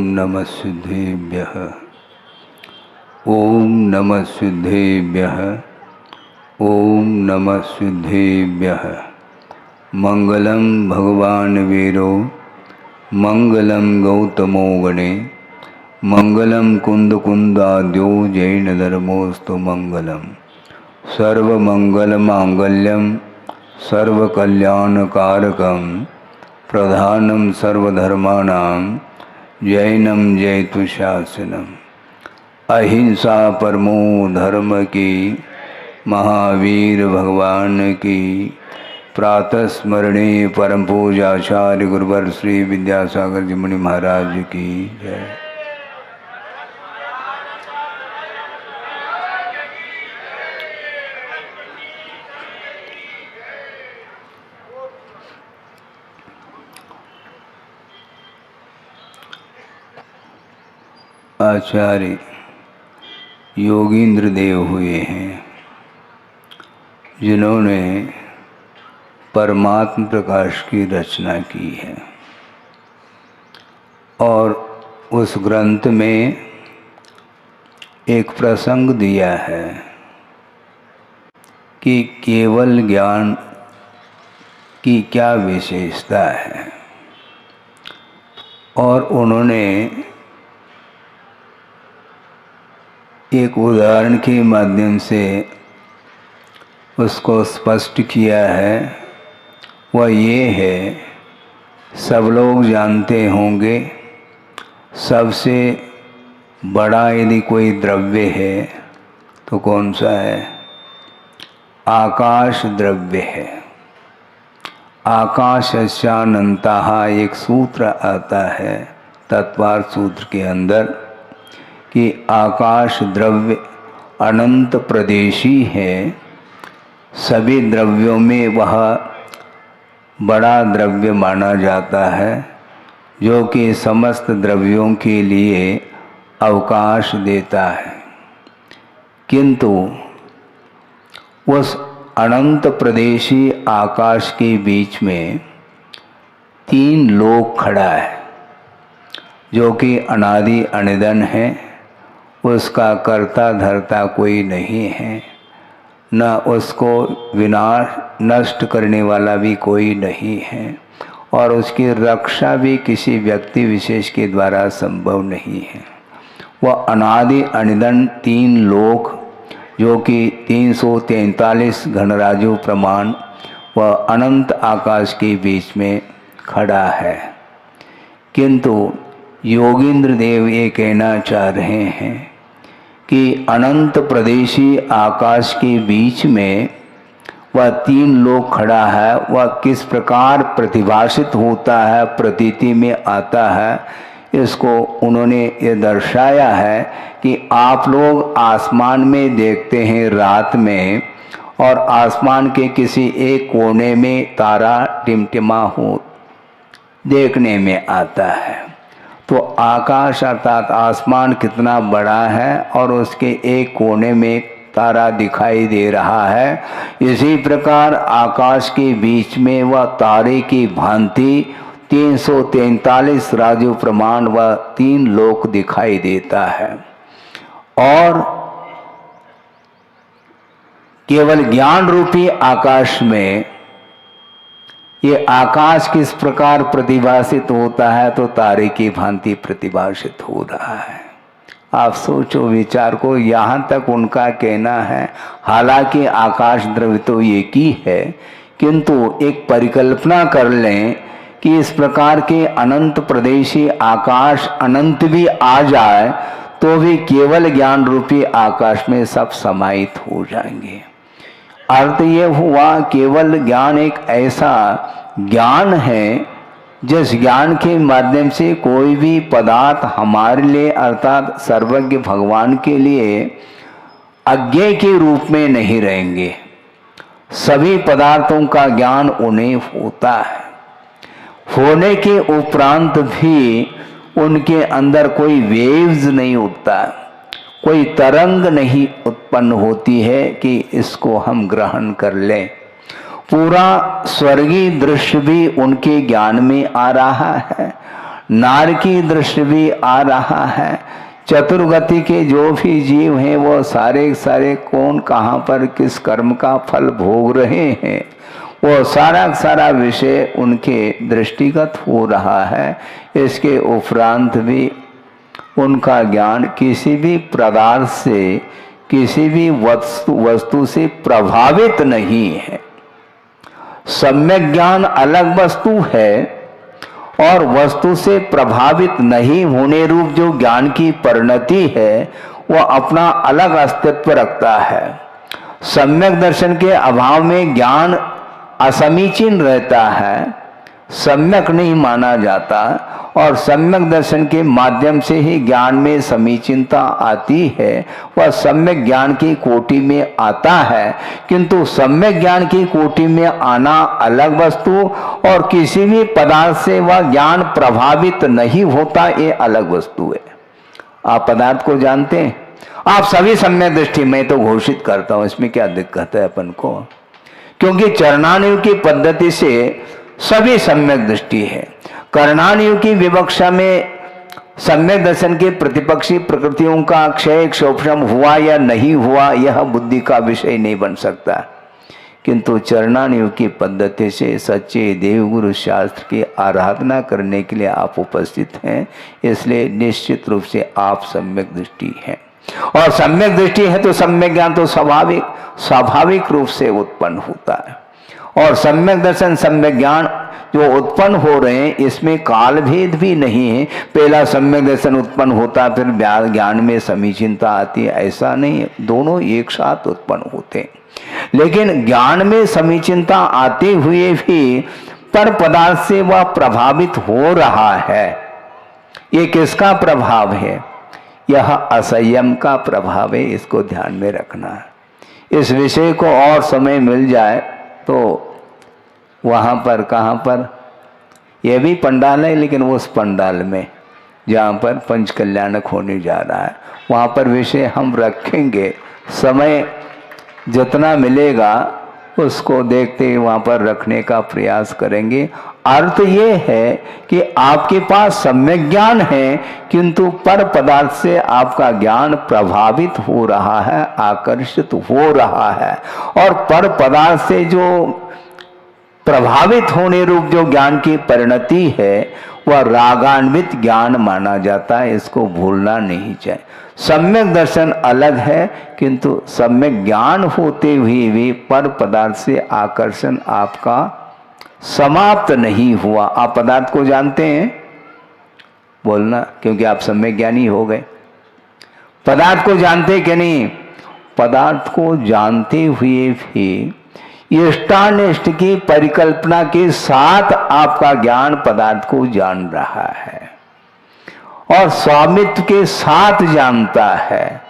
नमः सिद्धेभ्यः। ओम नमः सिद्धेभ्यः। ओम नमः सिद्धेभ्यः। मंगलम भगवान वीरो मंगलम गौतमो गणे मंगलम कुंद कुंदाद्यो जैन धर्मोस्तु मंगलम सर्वमंगल मांगल्यम सर्वकल्याणकारकम प्रधानम सर्वधर्माणां जैनम जयतु शासनम। अहिंसा परमो धर्म की महावीर भगवान की प्रातः स्मरणीय परम पूज्याचार्य गुरुवर श्री विद्यासागर जी मुनि महाराज की जय। आचार्य योगींद्र देव हुए हैं जिन्होंने परमात्म प्रकाश की रचना की है और उस ग्रंथ में एक प्रसंग दिया है कि केवल ज्ञान की क्या विशेषता है, और उन्होंने एक उदाहरण के माध्यम से उसको स्पष्ट किया है। वह ये है, सब लोग जानते होंगे सबसे बड़ा यदि कोई द्रव्य है तो कौन सा है? आकाश द्रव्य है। आकाशस्यानंतः एक सूत्र आता है तत्वार्थ सूत्र के अंदर कि आकाश द्रव्य अनंत प्रदेशी है। सभी द्रव्यों में वह बड़ा द्रव्य माना जाता है जो कि समस्त द्रव्यों के लिए अवकाश देता है। किंतु उस अनंत प्रदेशी आकाश के बीच में तीन लोक खड़ा है जो कि अनादि अनिदन है। उसका कर्ता धर्ता कोई नहीं है, न उसको विनाश नष्ट करने वाला भी कोई नहीं है, और उसकी रक्षा भी किसी व्यक्ति विशेष के द्वारा संभव नहीं है। वह अनादि अनिदन तीन लोक जो कि 343 घनराजु प्रमाण वह अनंत आकाश के बीच में खड़ा है। किंतु योगींद्र देव ये कहना चाह रहे हैं कि अनंत प्रदेशी आकाश के बीच में वह तीन लोक खड़ा है। वह किस प्रकार प्रतिभाषित होता है, प्रतीति में आता है, इसको उन्होंने ये दर्शाया है कि आप लोग आसमान में देखते हैं रात में, और आसमान के किसी एक कोने में तारा टिमटिमा हो देखने में आता है। तो आकाश अर्थात आसमान कितना बड़ा है और उसके एक कोने में तारा दिखाई दे रहा है। इसी प्रकार आकाश के बीच में वह तारे की भांति 343 राजु प्रमाण वह तीन लोक दिखाई देता है। और केवल ज्ञान रूपी आकाश में ये आकाश किस प्रकार प्रतिभाषित होता है, तो तारे की भांति प्रतिभाषित हो रहा है। आप सोचो विचार को, यहाँ तक उनका कहना है। हालांकि आकाश द्रव्य तो एक ही है, किंतु एक परिकल्पना कर लें कि इस प्रकार के अनंत प्रदेशी आकाश अनंत भी आ जाए तो भी केवल ज्ञान रूपी आकाश में सब समाहित हो जाएंगे। अर्थ ये हुआ केवल ज्ञान एक ऐसा ज्ञान है जिस ज्ञान के माध्यम से कोई भी पदार्थ हमारे लिए अर्थात सर्वज्ञ भगवान के लिए अज्ञेय के रूप में नहीं रहेंगे। सभी पदार्थों का ज्ञान उन्हें होता है। होने के उपरांत भी उनके अंदर कोई वेव्स नहीं उठता, कोई तरंग नहीं उत्पन्न होती है कि इसको हम ग्रहण कर लें। पूरा स्वर्गीय दृश्य भी उनके ज्ञान में आ रहा है। नार की दृष्टि भी आ रहा है। चतुर्गति के जो भी जीव हैं वो सारे सारे कौन कहाँ पर किस कर्म का फल भोग रहे हैं, वो सारा सारा विषय उनके दृष्टिगत हो रहा है। इसके उपरांत भी उनका ज्ञान किसी भी पदार्थ से, किसी भी वस्तु से प्रभावित नहीं है। सम्यक ज्ञान अलग वस्तु है और वस्तु से प्रभावित नहीं होने रूप जो ज्ञान की परिणति है वह अपना अलग अस्तित्व रखता है। सम्यक दर्शन के अभाव में ज्ञान असमीचीन रहता है, सम्यक नहीं माना जाता, और सम्यक दर्शन के माध्यम से ही ज्ञान में समीचीनता आती है, वह सम्यक ज्ञान की कोटि में आता है। किंतु सम्यक ज्ञान की कोटि में आना अलग वस्तु और किसी भी पदार्थ से वह ज्ञान प्रभावित नहीं होता, ये अलग वस्तु है। आप पदार्थ को जानते हैं, आप सभी सम्यक दृष्टि में तो घोषित करता हूं, इसमें क्या दिक्कत है अपन को, क्योंकि चरणानुयोग की पद्धति से सभी सम्यक दृष्टि है। कर्णानुयोग की विवक्षा में सम्यक दर्शन के प्रतिपक्षी प्रकृतियों का क्षय क्षोभम हुआ या नहीं हुआ यह बुद्धि का विषय नहीं बन सकता, किंतु चरणानुयोग की पद्धति से सच्चे देवगुरु शास्त्र की आराधना करने के लिए आप उपस्थित हैं, इसलिए निश्चित रूप से आप सम्यक दृष्टि हैं। और सम्यक दृष्टि है तो सम्यक ज्ञान तो स्वाभाविक रूप से उत्पन्न होता है। और सम्यक दर्शन सम्यक ज्ञान जो उत्पन्न हो रहे हैं इसमें काल भेद भी नहीं है। पहला सम्यक दर्शन उत्पन्न होता फिर ज्ञान में समीचीनता आती है, ऐसा नहीं है, दोनों एक साथ उत्पन्न होते हैं। लेकिन ज्ञान में समीचीनता आते हुए भी पर पदार्थ से वह प्रभावित हो रहा है। ये किसका प्रभाव है? यह असंयम का प्रभाव है, इसको ध्यान में रखना है। इस विषय को और समय मिल जाए तो वहाँ पर, कहाँ पर, यह भी पंडाल है, लेकिन उस पंडाल में जहाँ पर पंच कल्याणक होने जा रहा है वहाँ पर विषय हम रखेंगे। समय जितना मिलेगा उसको देखते ही वहाँ पर रखने का प्रयास करेंगे। अर्थ ये है कि आपके पास सम्यक ज्ञान है, किंतु पर पदार्थ से आपका ज्ञान प्रभावित हो रहा है, आकर्षित हो रहा है, और पर पदार्थ से जो प्रभावित होने रूप जो ज्ञान की परिणति है वह रागान्वित ज्ञान माना जाता है, इसको भूलना नहीं चाहिए। सम्यक दर्शन अलग है, किंतु सम्यक ज्ञान होते हुए भी पर पदार्थ से आकर्षण आपका समाप्त नहीं हुआ। आप पदार्थ को जानते हैं, बोलना, क्योंकि आप सम्यक ज्ञानी हो गए। पदार्थ को जानते कि नहीं? पदार्थ को जानते हुए भी इष्टानिष्ट की परिकल्पना के साथ आपका ज्ञान पदार्थ को जान रहा है और स्वामित्व के साथ जानता है।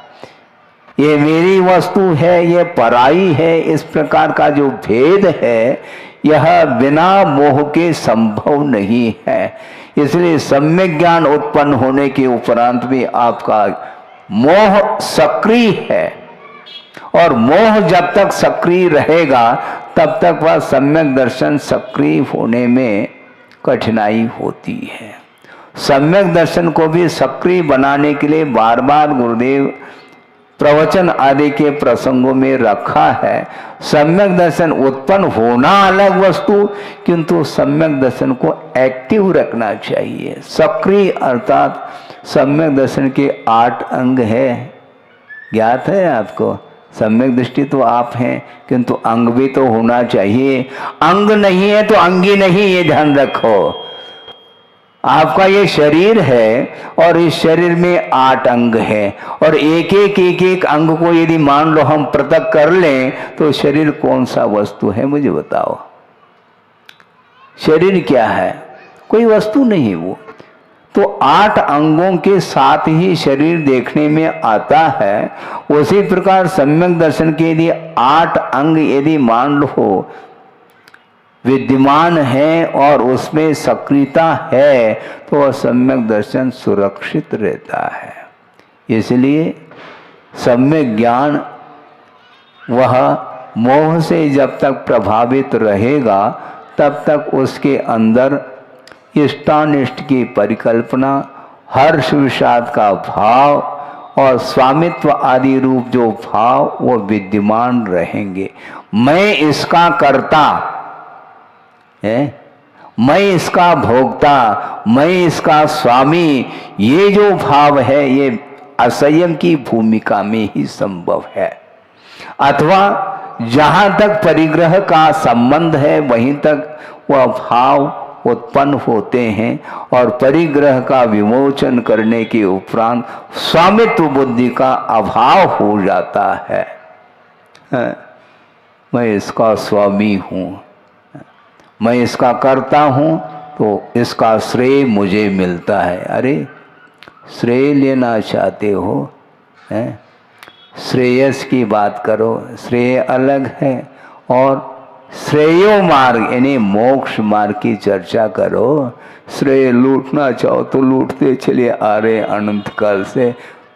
ये मेरी वस्तु है, ये पराई है, इस प्रकार का जो भेद है यह बिना मोह के संभव नहीं है। इसलिए सम्यक ज्ञान उत्पन्न होने के उपरांत भी आपका मोह सक्रिय है, और मोह जब तक सक्रिय रहेगा तब तक वह सम्यक दर्शन सक्रिय होने में कठिनाई होती है। सम्यक दर्शन को भी सक्रिय बनाने के लिए बार बार गुरुदेव प्रवचन आदि के प्रसंगों में रखा है। सम्यक दर्शन उत्पन्न होना अलग वस्तु, किंतु सम्यक दर्शन को एक्टिव रखना चाहिए, सक्रिय। अर्थात सम्यक दर्शन के 8 अंग है, ज्ञात है आपको? सम्यक दृष्टि तो आप हैं, किंतु अंग भी तो होना चाहिए। अंग नहीं है तो अंगी नहीं, ये ध्यान रखो। आपका ये शरीर है और इस शरीर में 8 अंग हैं, और एक एक अंग को यदि मान लो हम पृथक कर लें तो शरीर कौन सा वस्तु है? मुझे बताओ, शरीर क्या है? कोई वस्तु नहीं वो तो 8 अंगों के साथ ही शरीर देखने में आता है। उसी प्रकार सम्यक दर्शन के यदि 8 अंग यदि मान लो विद्यमान है और उसमें सक्रियता है तो वह सम्यक दर्शन सुरक्षित रहता है। इसलिए सम्यक ज्ञान वह मोह से जब तक प्रभावित रहेगा तब तक उसके अंदर इष्टानिष्ट की परिकल्पना, हर्ष विषाद का भाव और स्वामित्व आदि रूप जो भाव वो विद्यमान रहेंगे। मैं इसका कर्ता है, मैं इसका भोक्ता, मैं इसका स्वामी, ये जो भाव है ये असंयम की भूमिका में ही संभव है। अथवा जहां तक परिग्रह का संबंध है वहीं तक वह भाव उत्पन्न होते हैं और परिग्रह का विमोचन करने के उपरांत स्वामित्व बुद्धि का अभाव हो जाता है। मैं इसका स्वामी हूँ, मैं इसका कर्ता हूँ, तो इसका श्रेय मुझे मिलता है। अरे श्रेय लेना चाहते हो, श्रेयस की बात करो, श्रेय अलग है, और श्रेयो मार्ग यानी मोक्ष मार्ग की चर्चा करो। श्रेय लूटना चाहो तो लूटते चले आ रहे अनंत काल से,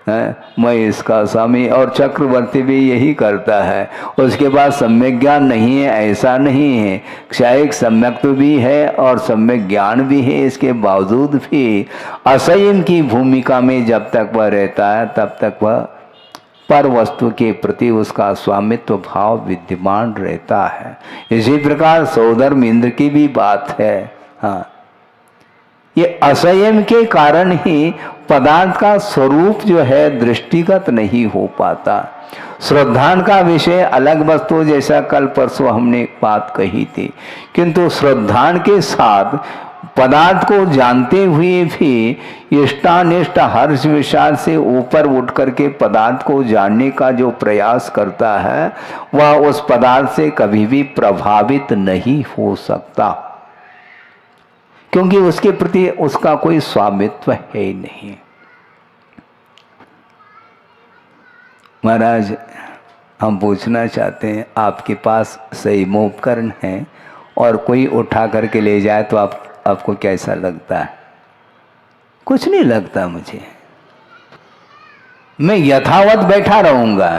मैं इसका स्वामी। और चक्रवर्ती भी यही करता है। उसके बाद सम्यक ज्ञान नहीं है ऐसा नहीं है, क्षायिक सम्यक तो भी है और सम्यक ज्ञान भी है, इसके बावजूद भी असंयम की भूमिका में जब तक वह रहता है तब तक वह पर वस्तु के प्रति उसका स्वामित्व भाव विद्यमान रहता है। इसी प्रकार सौधर्म इंद्र की भी बात है। हाँ, ये असंयम के कारण ही पदार्थ का स्वरूप जो है दृष्टिगत नहीं हो पाता। श्रद्धान का विषय अलग वस्तु, जैसा कल परसों हमने बात कही थी, किंतु श्रद्धान के साथ पदार्थ को जानते हुए भी इष्टानिष्ट हर्ष विषाद से ऊपर उठ करके पदार्थ को जानने का जो प्रयास करता है वह उस पदार्थ से कभी भी प्रभावित नहीं हो सकता, क्योंकि उसके प्रति उसका कोई स्वामित्व है ही नहीं। महाराज, हम पूछना चाहते हैं, आपके पास संयमोपकरण है और कोई उठा करके ले जाए तो आपको कैसा लगता है? कुछ नहीं लगता मुझे, मैं यथावत बैठा रहूंगा,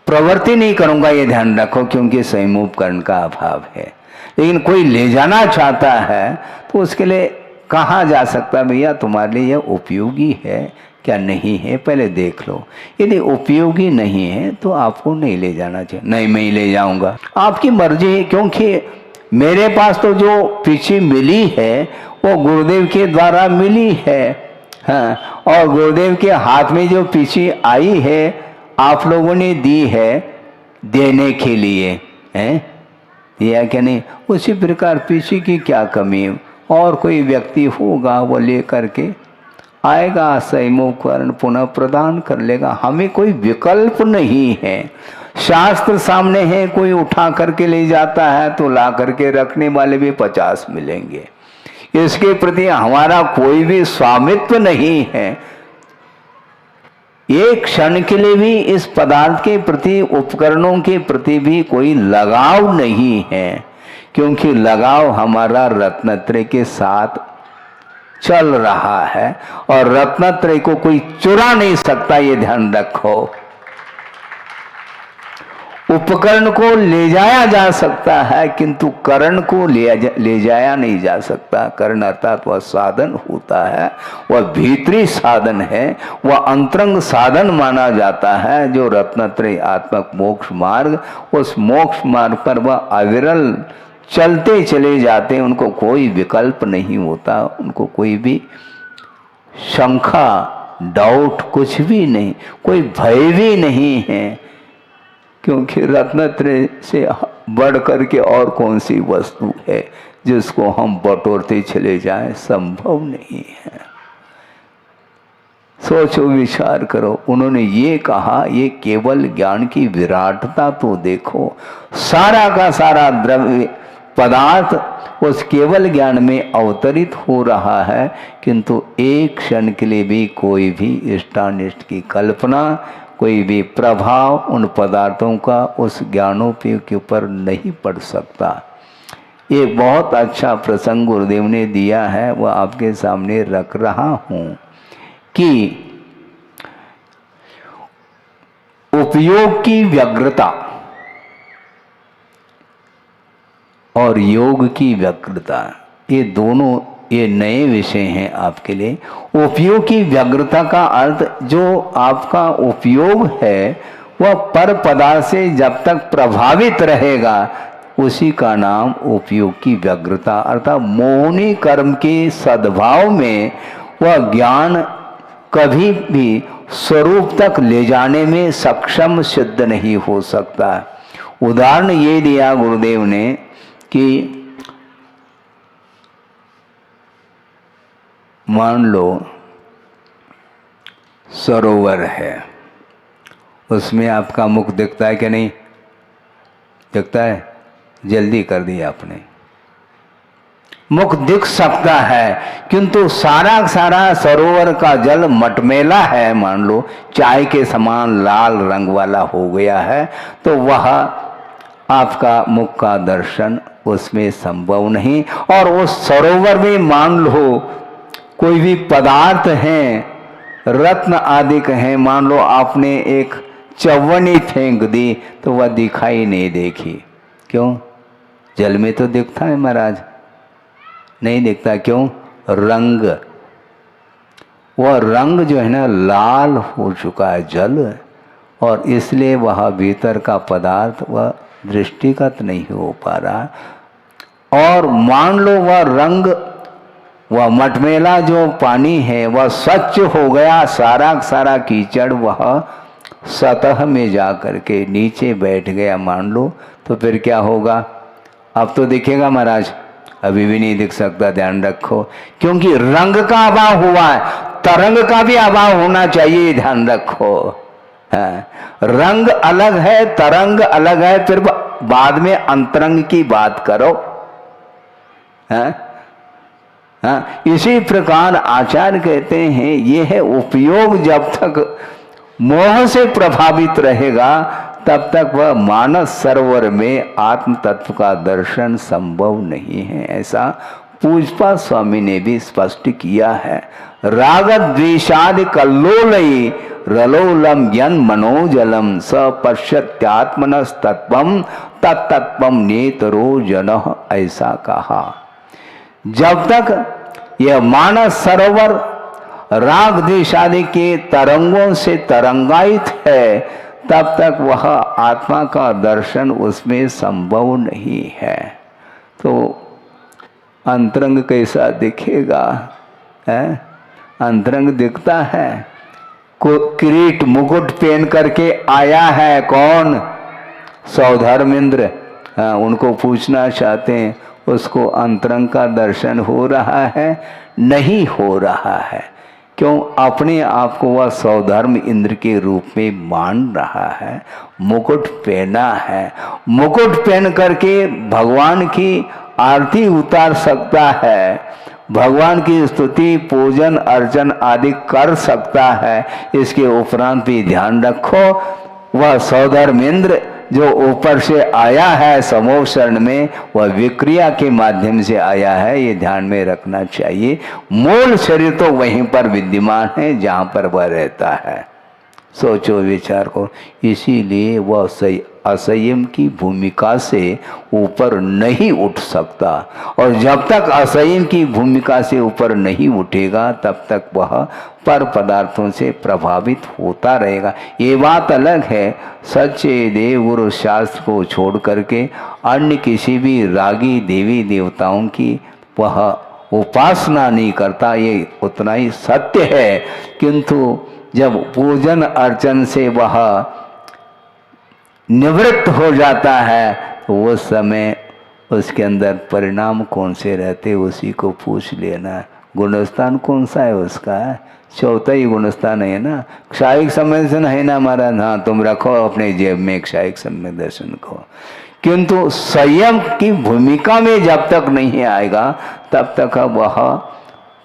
प्रवृत्ति नहीं करूंगा, ये ध्यान रखो, क्योंकि संयमोपकरण का अभाव है। लेकिन कोई ले जाना चाहता है तो उसके लिए कहाँ जा सकता है? भैया तुम्हारे लिए यह उपयोगी है क्या नहीं है, पहले देख लो। यदि उपयोगी नहीं है तो आपको नहीं ले जाना चाहिए। नहीं, मैं ही ले जाऊंगा, आपकी मर्जी है, क्योंकि मेरे पास तो जो पीछे मिली है वो गुरुदेव के द्वारा मिली है। हाँ, और गुरुदेव के हाथ में जो पीछे आई है आप लोगों ने दी है देने के लिए, हैं, दिया क्या नहीं? उसी प्रकार पीछे की क्या कमी है? और कोई व्यक्ति होगा वो ले करके आएगा, संयमोपकरण पुनः प्रदान कर लेगा। हमें कोई विकल्प नहीं है, शास्त्र सामने है, कोई उठा करके ले जाता है तो ला करके रखने वाले भी 50 मिलेंगे। इसके प्रति हमारा कोई भी स्वामित्व नहीं है। एक क्षण के लिए भी इस पदार्थ के प्रति, उपकरणों के प्रति भी कोई लगाव नहीं है, क्योंकि लगाव हमारा रत्नत्रय के साथ चल रहा है और रत्नत्रय को कोई चुरा नहीं सकता, ये ध्यान रखो। उपकरण को ले जाया जा सकता है किंतु करण को ले जाया नहीं जा सकता। करण अर्थात वह साधन होता है, वह भीतरी साधन है, वह अंतरंग साधन माना जाता है, जो रत्नत्रय आत्मक मोक्ष मार्ग, उस मोक्ष मार्ग पर वह अविरल चलते चले जाते हैं। उनको कोई विकल्प नहीं होता, उनको कोई भी शंका, डाउट कुछ भी नहीं, कोई भय भी नहीं है, क्योंकि रत्नत्रय से बढ़ करके और कौन सी वस्तु है जिसको हम बटोरते चले जाएं? संभव नहीं है। सोचो, विचार करो। उन्होंने ये कहा, ये केवल ज्ञान की विराटता तो देखो, सारा का सारा द्रव्य पदार्थ उस केवल ज्ञान में अवतरित हो रहा है, किंतु एक क्षण के लिए भी कोई भी इष्टानिष्ट की कल्पना, कोई भी प्रभाव उन पदार्थों का उस ज्ञानोपयोग के ऊपर नहीं पड़ सकता। एक बहुत अच्छा प्रसंग गुरुदेव ने दिया है, वह आपके सामने रख रहा हूं कि उपयोग की व्यग्रता और योग की व्यग्रता, ये दोनों ये नए विषय हैं आपके लिए। उपयोग की व्यग्रता का अर्थ जो आपका उपयोग है वह पर पदार्थ से जब तक प्रभावित रहेगा उसी का नाम उपयोग की व्यग्रता, अर्थात मोहनी कर्म के सद्भाव में वह ज्ञान कभी भी स्वरूप तक ले जाने में सक्षम सिद्ध नहीं हो सकता। उदाहरण ये दिया गुरुदेव ने कि मान लो सरोवर है, उसमें आपका मुख दिखता है कि नहीं दिखता है? जल्दी कर दिया आपने। मुख दिख सकता है किंतु सारा सारा सरोवर का जल मटमैला है, मान लो चाय के समान लाल रंग वाला हो गया है, तो वह आपका मुख का दर्शन उसमें संभव नहीं। और उस सरोवर में मान लो कोई भी पदार्थ हैं, रत्न आदि हैं, मान लो आपने एक चवन्नी फेंक दी तो वह दिखाई नहीं देखी। क्यों? जल में तो दिखता है महाराज, नहीं दिखता। क्यों? रंग, वह रंग जो है ना लाल हो चुका है जल, और इसलिए वह भीतर का पदार्थ वह दृष्टिगत नहीं हो पा रहा। और मान लो वह रंग, वह मटमैला जो पानी है वह स्वच्छ हो गया, सारा सारा कीचड़ वह सतह में जा कर के नीचे बैठ गया मान लो, तो फिर क्या होगा? अब तो दिखेगा महाराज? अभी भी नहीं दिख सकता, ध्यान रखो, क्योंकि रंग का अभाव हुआ है। तरंग का भी अभाव होना चाहिए, ध्यान रखो। रंग अलग है, तरंग अलग है, फिर बाद में अंतरंग की बात करो। इसी प्रकार आचार्य कहते हैं ये है उपयोग जब तक मोह से प्रभावित रहेगा तब तक वह मानस सरोवर में आत्म तत्व का दर्शन संभव नहीं है। ऐसा पूजपा स्वामी ने भी स्पष्ट किया है। राग द्वेषादि कल्लोलयी रलोलम यन मनोजलम स पश्यत्यात्मनस तत्वम तत्तत्वम नेतरो जनः, ऐसा कहा। जब तक यह मानस सरोवर राग द्वेष आदि के तरंगों से तरंगायित है तब तक वह आत्मा का दर्शन उसमें संभव नहीं है। तो अंतरंग कैसा दिखेगा? अंतरंग दिखता है। किरीट मुकुट पहन करके आया है कौन? सौधर्मेंद्र। उनको पूछना चाहते हैं उसको अंतरंग का दर्शन हो रहा है? नहीं हो रहा है। क्यों? अपने आप को वह सौधर्म इंद्र के रूप में मान रहा है, मुकुट पहना है। मुकुट पहन करके भगवान की आरती उतार सकता है, भगवान की स्तुति पूजन अर्चन आदि कर सकता है। इसके उपरांत भी ध्यान रखो वह सौधर्मेंद्र जो ऊपर से आया है समूह शरण में, वह विक्रिया के माध्यम से आया है, ये ध्यान में रखना चाहिए। मूल शरीर तो वहीं पर विद्यमान है जहाँ पर वह रहता है। सोचो विचार को। इसीलिए वह असंयम की भूमिका से ऊपर नहीं उठ सकता, और जब तक असंयम की भूमिका से ऊपर नहीं उठेगा तब तक वह पर पदार्थों से प्रभावित होता रहेगा। ये बात अलग है सच्चे देव गुरु शास्त्र को छोड़ करके अन्य किसी भी रागी देवी देवताओं की वह उपासना नहीं करता, ये उतना ही सत्य है। किंतु जब पूजन अर्चन से वह निवृत्त हो जाता है तो उस समय उसके अंदर परिणाम कौन से रहते उसी को पूछ लेना। गुणस्थान कौन सा है उसका? चौथा ही गुणस्थान है ना। क्षायिक संवेदन है ना हमारा? हाँ, तुम रखो अपने जेब में क्षायिक संवेदन को। किंतु संयम की भूमिका में जब तक नहीं आएगा तब तक वह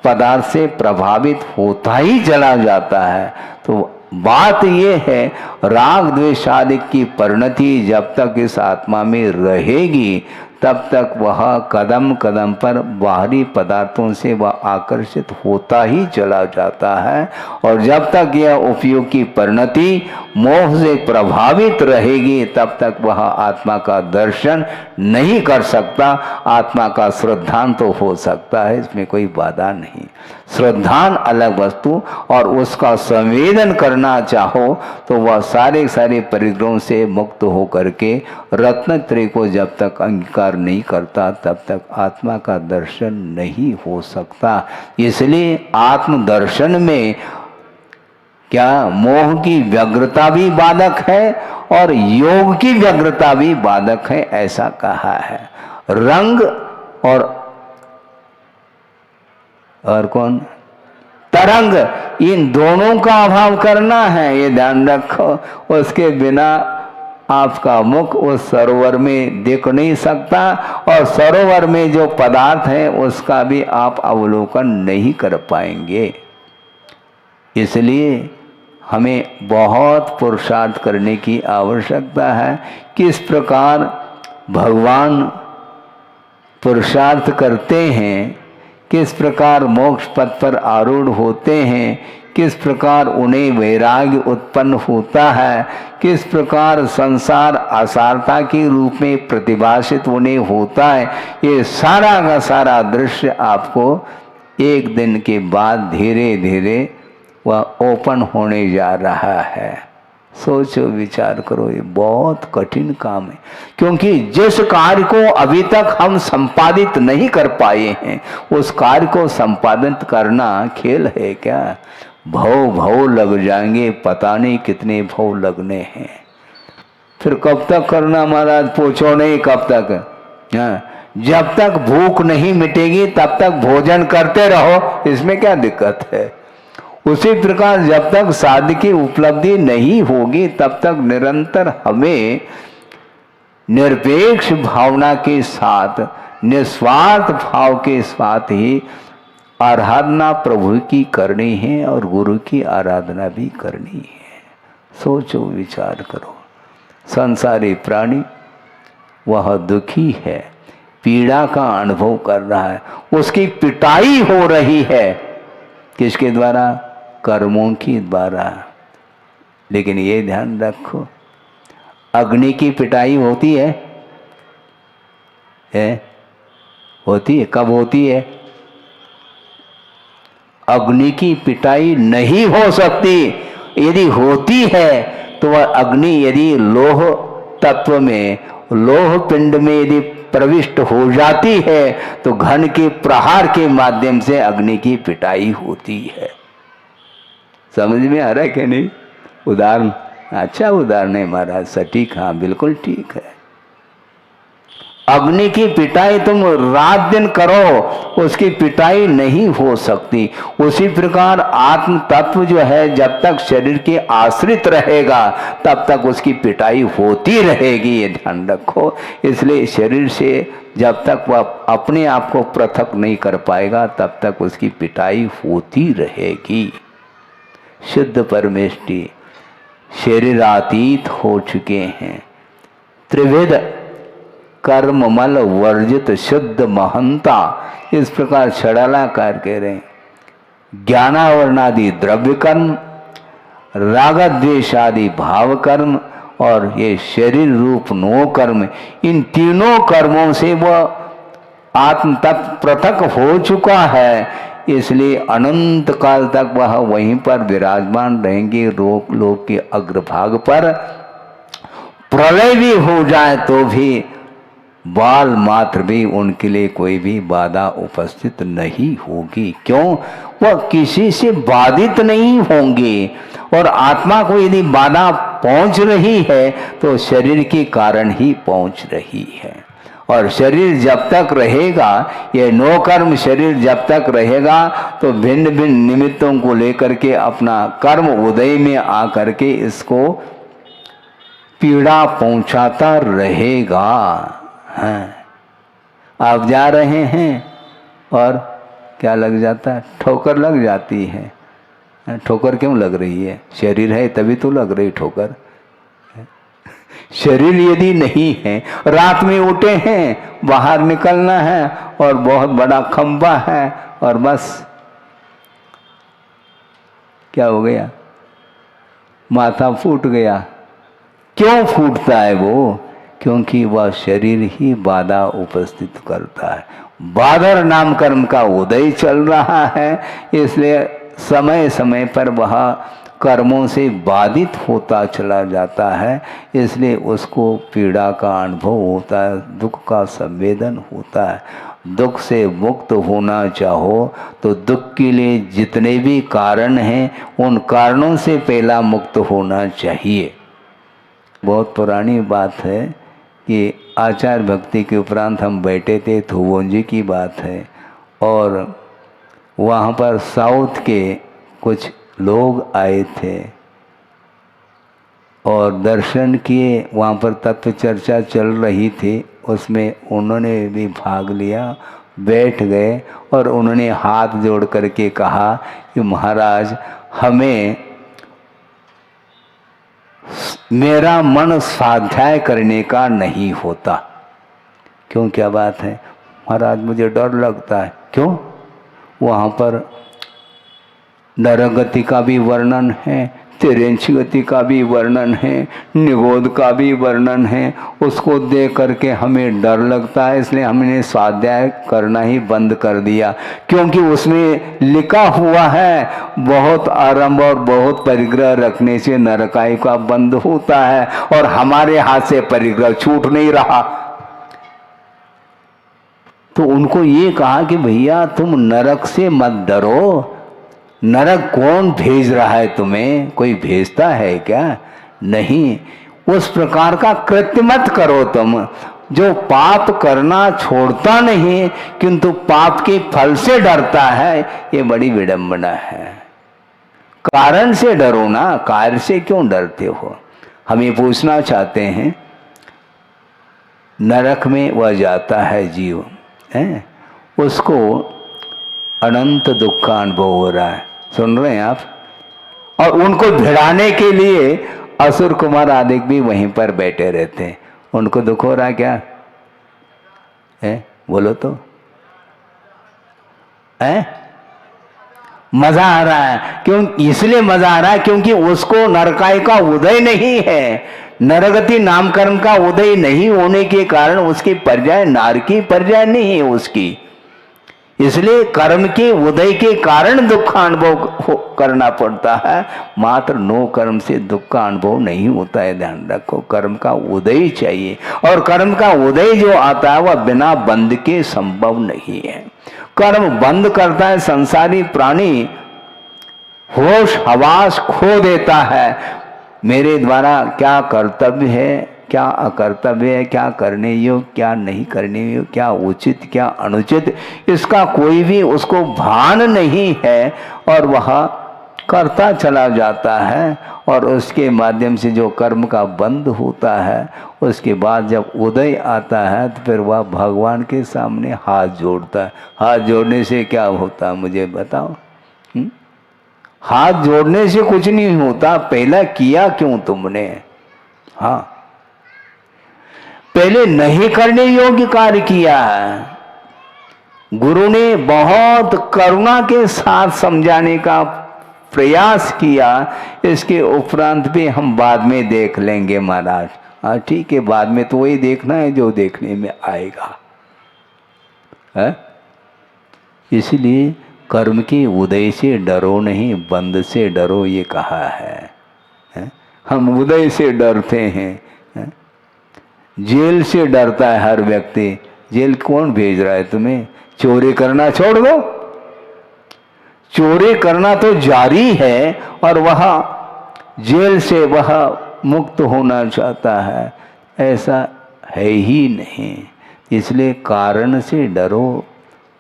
पदार्थ से प्रभावित होता ही चला जाता है। तो बात यह है राग द्वेष आदि की परिणति जब तक इस आत्मा में रहेगी तब तक वह कदम कदम पर बाहरी पदार्थों से वह आकर्षित होता ही चला जाता है। और जब तक यह उपयोग की परिणति मोह से प्रभावित रहेगी तब तक वह आत्मा का दर्शन नहीं कर सकता। आत्मा का श्रद्धान तो हो सकता है, इसमें कोई बाधा नहीं। श्रद्धान अलग वस्तु, और उसका संवेदन करना चाहो तो वह सारे सारे परिग्रहों से मुक्त होकर के रत्नत्रय को जब तक अंगीकार नहीं करता तब तक आत्मा का दर्शन नहीं हो सकता। इसलिए आत्मदर्शन में क्या मोह की व्यग्रता भी बाधक है और योग की व्यग्रता भी बाधक है, ऐसा कहा है। रंग और कौन तरंग, इन दोनों का अभाव करना है, ये ध्यान रखो। उसके बिना आपका मुख उस सरोवर में दिख नहीं सकता, और सरोवर में जो पदार्थ है उसका भी आप अवलोकन नहीं कर पाएंगे। इसलिए हमें बहुत पुरुषार्थ करने की आवश्यकता है। किस प्रकार भगवान पुरुषार्थ करते हैं, किस प्रकार मोक्ष पथ पर आरूढ़ होते हैं, किस प्रकार उन्हें वैराग्य उत्पन्न होता है, किस प्रकार संसार असारता के रूप में प्रतिभाषित उन्हें होता है, ये सारा का सारा दृश्य आपको एक दिन के बाद धीरे धीरे वह ओपन होने जा रहा है। सोचो, विचार करो, ये बहुत कठिन काम है, क्योंकि जिस कार्य को अभी तक हम संपादित नहीं कर पाए हैं उस कार्य को संपादित करना खेल है क्या? भव लग जाएंगे, पता नहीं कितने भव लगने हैं। फिर कब तक करना महाराज? पूछो नहीं कब तक। जब तक भूख नहीं मिटेगी तब तक भोजन करते रहो, इसमें क्या दिक्कत है? उसी प्रकार जब तक साधन की उपलब्धि नहीं होगी तब तक निरंतर हमें निरपेक्ष भावना के साथ, निस्वार्थ भाव के साथ ही आराधना प्रभु की करनी है और गुरु की आराधना भी करनी है। सोचो, विचार करो। संसारी प्राणी वह दुखी है, पीड़ा का अनुभव कर रहा है, उसकी पिटाई हो रही है। किसके द्वारा? कर्मों की द्वारा। लेकिन ये ध्यान रखो, अग्नि की पिटाई होती है? होती है। कब होती है? अग्नि की पिटाई नहीं हो सकती। यदि होती है तो वह अग्नि यदि लोह तत्व में, लोह पिंड में यदि प्रविष्ट हो जाती है तो घन के प्रहार के माध्यम से अग्नि की पिटाई होती है। समझ में आ रहा है कि नहीं? उदाहरण अच्छा उदाहरण है महाराज, सटीक। हाँ, बिल्कुल ठीक है। अग्नि की पिटाई तुम रात दिन करो, उसकी पिटाई नहीं हो सकती। उसी प्रकार आत्म तत्व जो है जब तक शरीर के आश्रित रहेगा तब तक उसकी पिटाई होती रहेगी, ये ध्यान रखो। इसलिए शरीर से जब तक वह अपने आप को पृथक नहीं कर पाएगा तब तक उसकी पिटाई होती रहेगी। शुद्ध परमेष्टि शरीरातीत हो चुके हैं, त्रिविध कर्ममल वर्जित शुद्ध महंता, इस प्रकार षडालाकार कह रहे हैं। ज्ञानावरणादि द्रव्य कर्म, राग द्वेष आदि भाव कर्म और ये शरीर रूप नो कर्म, इन तीनों कर्मों से वह आत्म तत्व पृथक हो चुका है। इसलिए अनंत काल तक वह वहीं पर विराजमान रहेंगे, लोक के अग्रभाग पर। प्रलय भी हो जाए तो भी बाल मात्र भी उनके लिए कोई भी बाधा उपस्थित नहीं होगी। क्यों? वह किसी से बाधित नहीं होंगे। और आत्मा को यदि बाधा पहुंच रही है तो शरीर के कारण ही पहुंच रही है। और शरीर जब तक रहेगा, ये नो कर्म शरीर जब तक रहेगा तो भिन्न भिन्न निमित्तों को लेकर के अपना कर्म उदय में आकर के इसको पीड़ा पहुंचाता रहेगा। हाँ, आप जा रहे हैं और क्या लग जाता है? ठोकर लग जाती है। ठोकर क्यों लग रही है? शरीर है तभी तो लग रही ठोकर। शरीर यदि नहीं है, रात में उठे हैं, बाहर निकलना है और बहुत बड़ा खंबा है और बस क्या हो गया, माथा फूट गया। क्यों फूटता है वो? क्योंकि वह शरीर ही बाधा उपस्थित करता है। बादर नाम कर्म का उदय चल रहा है, इसलिए समय समय पर वह कर्मों से बाधित होता चला जाता है, इसलिए उसको पीड़ा का अनुभव होता है, दुख का संवेदन होता है। दुख से मुक्त होना चाहो तो दुख के लिए जितने भी कारण हैं उन कारणों से पहला मुक्त होना चाहिए। बहुत पुरानी बात है कि आचार भक्ति के उपरांत हम बैठे थे, थुवोंजी की बात है, और वहाँ पर साउथ के कुछ लोग आए थे और दर्शन किए। वहाँ पर तत्व चर्चा चल रही थी, उसमें उन्होंने भी भाग लिया, बैठ गए और उन्होंने हाथ जोड़ करके कहा कि महाराज हमें मेरा मन स्वाध्याय करने का नहीं होता। क्यों, क्या बात है? महाराज मुझे डर लगता है। क्यों? वहाँ पर नरगति का भी वर्णन है, तिरंच गति का भी वर्णन है, निगोद का भी वर्णन है। उसको देख करके हमें डर लगता है, इसलिए हमने स्वाध्याय करना ही बंद कर दिया। क्योंकि उसमें लिखा हुआ है बहुत आरंभ और बहुत परिग्रह रखने से नरकाई का बंद होता है, और हमारे हाथ से परिग्रह छूट नहीं रहा। तो उनको ये कहा कि भैया तुम नरक से मत डरो, नरक कौन भेज रहा है तुम्हें? कोई भेजता है क्या? नहीं। उस प्रकार का कृत्य मत करो तुम जो पाप करना छोड़ता नहीं किंतु पाप के फल से डरता है। ये बड़ी विडंबना है। कारण से डरो ना, कार्य से क्यों डरते हो? हम ये पूछना चाहते हैं। नरक में वह जाता है जीव है, उसको अनंत दुख का अनुभव हो रहा है, सुन रहे हैं आप? और उनको भिड़ाने के लिए असुर कुमार आदि भी वहीं पर बैठे रहते हैं। उनको दुख हो रहा है क्या है? बोलो तो है? मजा आ रहा है। क्यों? इसलिए मजा आ रहा है क्योंकि उसको नरकाई का उदय नहीं है, नरगति नामकर्म का उदय नहीं होने के कारण उसकी पर्याय नार की पर्याय नहीं है उसकी। इसलिए कर्म के उदय के कारण दुख का अनुभव करना पड़ता है, मात्र नो कर्म से दुख का अनुभव नहीं होता है। ध्यान रखो, कर्म का उदय चाहिए, और कर्म का उदय जो आता है वह बिना बंध के संभव नहीं है। कर्म बंद करता है, संसारी प्राणी होश हवास खो देता है। मेरे द्वारा क्या कर्तव्य है, क्या अकर्तव्य है, क्या करने योग्य, क्या नहीं करने योग्य, क्या उचित, क्या अनुचित, इसका कोई भी उसको भान नहीं है, और वह करता चला जाता है। और उसके माध्यम से जो कर्म का बंध होता है, उसके बाद जब उदय आता है तो फिर वह भगवान के सामने हाथ जोड़ता है। हाथ जोड़ने से क्या होता है मुझे बताओ? हाथ जोड़ने से कुछ नहीं होता। पहला किया क्यों तुमने? हाँ, पहले नहीं करने योग्य कार्य किया है। गुरु ने बहुत करुणा के साथ समझाने का प्रयास किया, इसके उपरांत भी हम बाद में देख लेंगे महाराज। हाँ ठीक है, बाद में तो वही देखना है जो देखने में आएगा है? इसलिए कर्म के उदय से डरो नहीं, बंद से डरो, ये कहा है? हम उदय से डरते हैं, जेल से डरता है हर व्यक्ति। जेल कौन भेज रहा है तुम्हें? चोरी करना छोड़ दो, चोरी करना तो जारी है, और वह जेल से वह मुक्त होना चाहता है, ऐसा है ही नहीं। इसलिए कारण से डरो,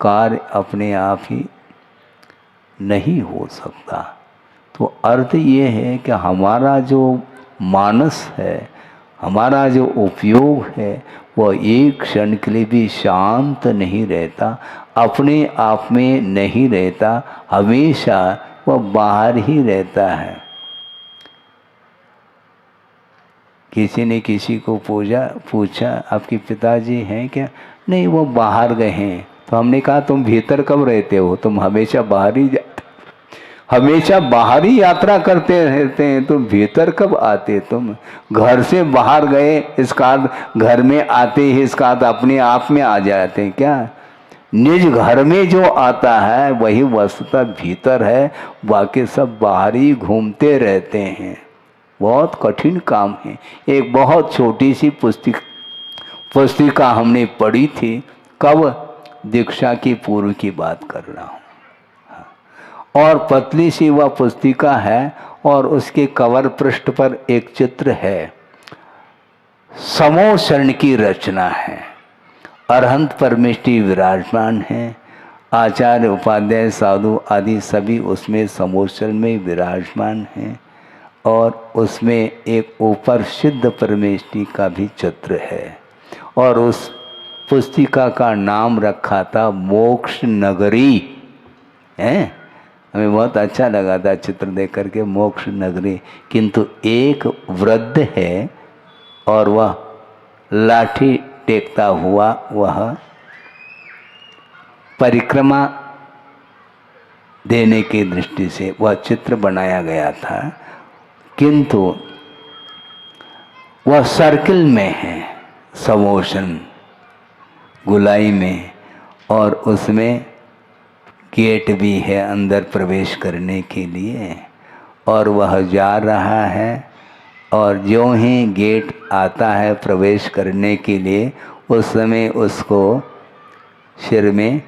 कार्य अपने आप ही नहीं हो सकता। तो अर्थ ये है कि हमारा जो मानस है, हमारा जो उपयोग है, वह एक क्षण के लिए भी शांत नहीं रहता, अपने आप में नहीं रहता, हमेशा वह बाहर ही रहता है। किसी ने किसी को पूछा आपके पिताजी हैं क्या? नहीं, वो बाहर गए हैं। तो हमने कहा तुम भीतर कब रहते हो? तुम हमेशा बाहर ही हमेशा बाहर ही यात्रा करते रहते हैं, तो भीतर कब आते तुम? घर से बाहर गए इसका घर में आते ही इसका अपने आप में आ जाते हैं क्या? निज घर में जो आता है वही वस्तुतः भीतर है, बाकी सब बाहर ही घूमते रहते हैं। बहुत कठिन काम है। एक बहुत छोटी सी पुस्तिका हमने पढ़ी थी, कब? दीक्षा की पूर्व की बात कर रहा हूँ। और पतली सी वह पुस्तिका है और उसके कवर पृष्ठ पर एक चित्र है, समोशरण की रचना है। अरहंत परमेष्टि विराजमान है, आचार्य उपाध्याय साधु आदि सभी उसमें समोशरण में विराजमान हैं। और उसमें एक ऊपर सिद्ध परमेष्टि का भी चित्र है। और उस पुस्तिका का नाम रखा था मोक्ष नगरी है। हमें बहुत अच्छा लगा था चित्र देख करके, मोक्ष नगरी। किंतु एक वृद्ध है और वह लाठी टेकता हुआ वह परिक्रमा देने की दृष्टि से वह चित्र बनाया गया था, किंतु वह सर्किल में है, समोशन गुलाई में, और उसमें गेट भी है अंदर प्रवेश करने के लिए। और वह जा रहा है और जो ही गेट आता है प्रवेश करने के लिए, उस समय उसको सिर में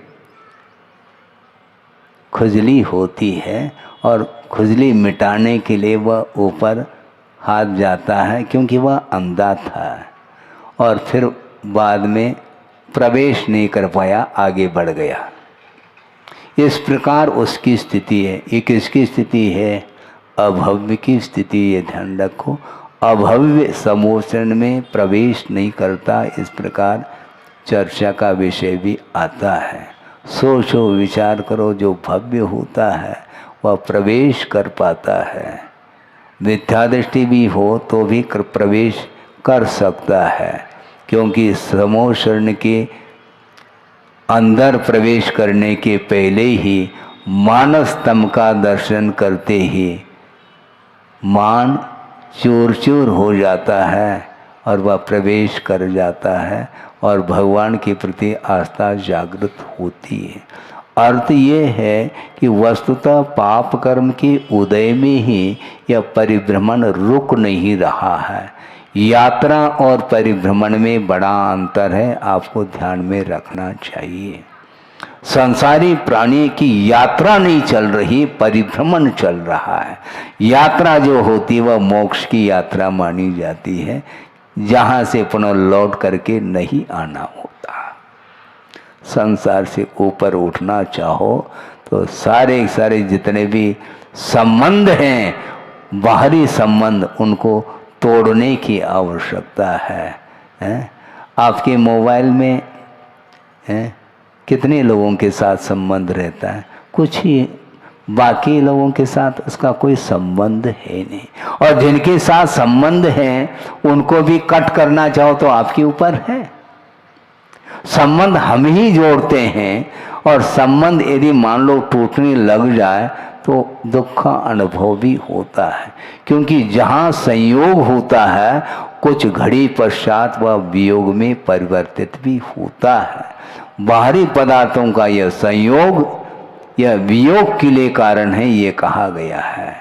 खुजली होती है और खुजली मिटाने के लिए वह ऊपर हाथ जाता है, क्योंकि वह अंधा था और फिर बाद में प्रवेश नहीं कर पाया, आगे बढ़ गया। इस प्रकार उसकी स्थिति है। ये किसकी स्थिति है? अभव्य की स्थिति। ये ध्यान रखो, अभव्य समोचन में प्रवेश नहीं करता, इस प्रकार चर्चा का विषय भी आता है। सोचो विचार करो, जो भव्य होता है वह प्रवेश कर पाता है। मिथ्या दृष्टि भी हो तो भी प्रवेश कर सकता है, क्योंकि समोचन के अंदर प्रवेश करने के पहले ही मानस तम का दर्शन करते ही मान चूर चूर हो जाता है और वह प्रवेश कर जाता है और भगवान के प्रति आस्था जागृत होती है। अर्थ ये है कि वस्तुतः पाप कर्म के उदय में ही यह परिभ्रमण रुक नहीं रहा है। यात्रा और परिभ्रमण में बड़ा अंतर है, आपको ध्यान में रखना चाहिए। संसारी प्राणी की यात्रा नहीं चल रही, परिभ्रमण चल रहा है। यात्रा जो होती है वह मोक्ष की यात्रा मानी जाती है, जहाँ से पुनः लौट करके नहीं आना होता। संसार से ऊपर उठना चाहो तो सारे सारे जितने भी संबंध हैं, बाहरी संबंध, उनको तोड़ने की आवश्यकता है? आपके मोबाइल में कितने लोगों के साथ संबंध रहता है? कुछ ही। बाकी लोगों के साथ उसका कोई संबंध है नहीं। और जिनके साथ संबंध है उनको भी कट करना चाहो तो आपके ऊपर है। संबंध हम ही जोड़ते हैं, और संबंध यदि मान लो टूटने लग जाए तो दुख का अनुभव भी होता है, क्योंकि जहाँ संयोग होता है कुछ घड़ी पश्चात वह वियोग में परिवर्तित भी होता है। बाहरी पदार्थों का यह संयोग यह वियोग के लिए कारण है, ये कहा गया है।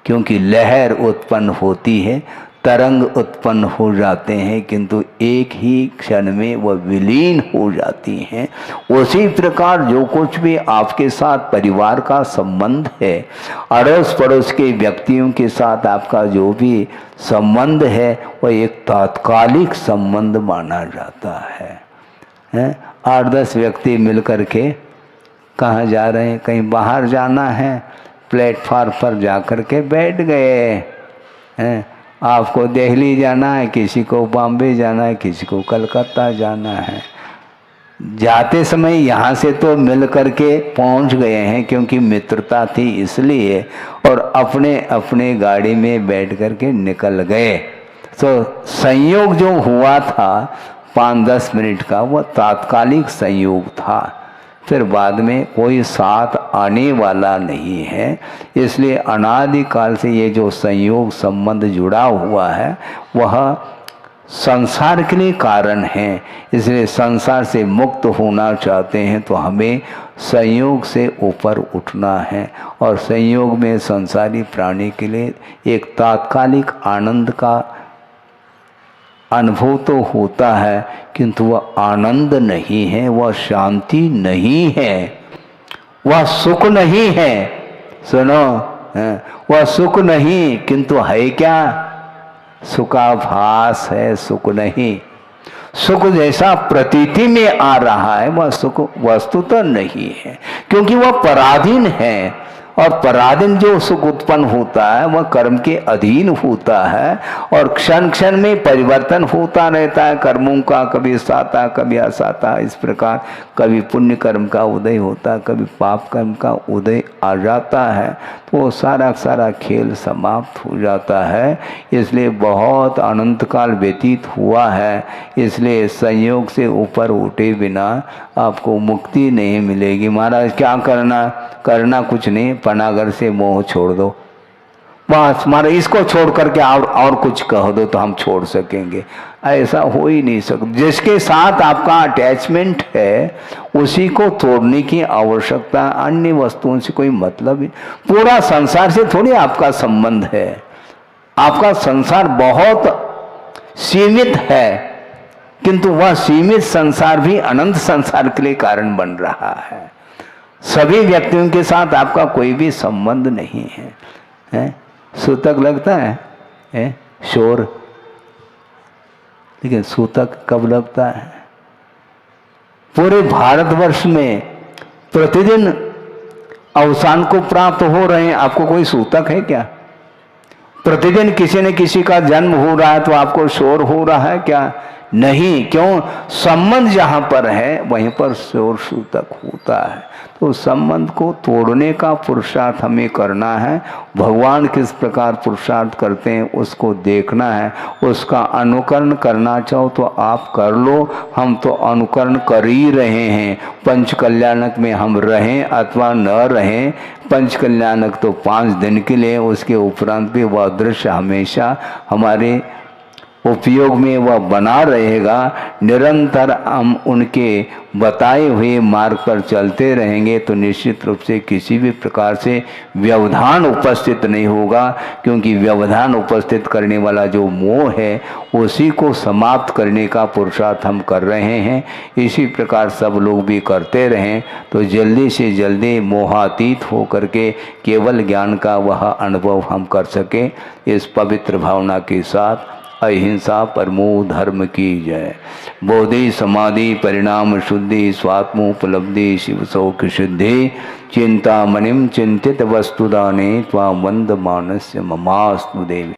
क्योंकि लहर उत्पन्न होती है, तरंग उत्पन्न हो जाते हैं, किंतु एक ही क्षण में वह विलीन हो जाती हैं। उसी प्रकार जो कुछ भी आपके साथ परिवार का संबंध है, अड़ोस पड़ोस के व्यक्तियों के साथ आपका जो भी संबंध है, वह एक तात्कालिक संबंध माना जाता है। 8-10 व्यक्ति मिलकर के कहाँ जा रहे हैं? कहीं बाहर जाना है, प्लेटफार्म पर जाकर के बैठ गए हैं। आपको दिल्ली जाना है, किसी को बॉम्बे जाना है, किसी को कलकत्ता जाना है। जाते समय यहाँ से तो मिल करके पहुँच गए हैं, क्योंकि मित्रता थी इसलिए, और अपने अपने गाड़ी में बैठ करके निकल गए। तो संयोग जो हुआ था 5-10 मिनट का, वह तात्कालिक संयोग था, फिर बाद में कोई साथ आने वाला नहीं है। इसलिए अनादिकाल से ये जो संयोग संबंध जुड़ा हुआ है वह संसार के लिए कारण है। इसलिए संसार से मुक्त होना चाहते हैं तो हमें संयोग से ऊपर उठना है, और संयोग में संसारी प्राणी के लिए एक तात्कालिक आनंद का अनुभव तो होता है, किंतु वह आनंद नहीं है, वह शांति नहीं है, वह सुख नहीं है। सुनो, वह सुख नहीं, किंतु है क्या? सुखाभास है, सुख नहीं। सुख जैसा प्रतीति में आ रहा है वह सुख वस्तुतः नहीं है, क्योंकि वह पराधीन है, और पराधीन जो सुख उत्पन्न होता है वह कर्म के अधीन होता है, और क्षण क्षण में परिवर्तन होता रहता है कर्मों का, कभी साता कभी असाता। इस प्रकार कभी पुण्य कर्म का उदय होता है, कभी पाप कर्म का उदय आ जाता है, तो वो सारा सारा खेल समाप्त हो जाता है। इसलिए बहुत अनंत काल व्यतीत हुआ है, इसलिए संयोग से ऊपर उठे बिना आपको मुक्ति नहीं मिलेगी। महाराज क्या करना कुछ नहीं, पनागर से मोह छोड़ दो बस। हमारा इसको छोड़ करके और कुछ कह दो तो हम छोड़ सकेंगे, ऐसा हो ही नहीं सकता। जिसके साथ आपका अटैचमेंट है उसी को तोड़ने की आवश्यकता, अन्य वस्तुओं से कोई मतलब ही। पूरा संसार से थोड़ी आपका संबंध है, आपका संसार बहुत सीमित है, किंतु वह सीमित संसार भी अनंत संसार के लिए कारण बन रहा है। सभी व्यक्तियों के साथ आपका कोई भी संबंध नहीं है, सूतक लगता है शोर, लेकिन सूतक कब लगता है? पूरे भारतवर्ष में प्रतिदिन अवसान को प्राप्त हो रहे हैं, आपको कोई सूतक है क्या? प्रतिदिन किसी न किसी का जन्म हो रहा है तो आपको शोर हो रहा है क्या? नहीं। क्यों? संबंध जहाँ पर है वहीं पर शोर सूतक होता है। तो संबंध को तोड़ने का पुरुषार्थ हमें करना है। भगवान किस प्रकार पुरुषार्थ करते हैं उसको देखना है, उसका अनुकरण करना चाहो तो आप कर लो। हम तो अनुकरण कर ही रहे हैं। पंच कल्याणक में हम रहें अथवा न रहें, पंच कल्याणक तो 5 दिन के लिए, उसके उपरांत भी वह दृश्य हमेशा हमारे उपयोग में वह बना रहेगा। निरंतर हम उनके बताए हुए मार्ग पर चलते रहेंगे तो निश्चित रूप से किसी भी प्रकार से व्यवधान उपस्थित नहीं होगा, क्योंकि व्यवधान उपस्थित करने वाला जो मोह है उसी को समाप्त करने का पुरुषार्थ हम कर रहे हैं। इसी प्रकार सब लोग भी करते रहें तो जल्दी से जल्दी मोहातीत हो करके केवल ज्ञान का वह अनुभव हम कर सकें। इस पवित्र भावना के साथ अहिंसा परमो धर्म की जय। बोधि समाधि परिणाम शुद्धि स्वात्मोपलब्धि शिव सौख सिद्धि चिंतामणिम चिंतित वस्तुदाने त्वां वंद मानस्य ममास्तु देवी।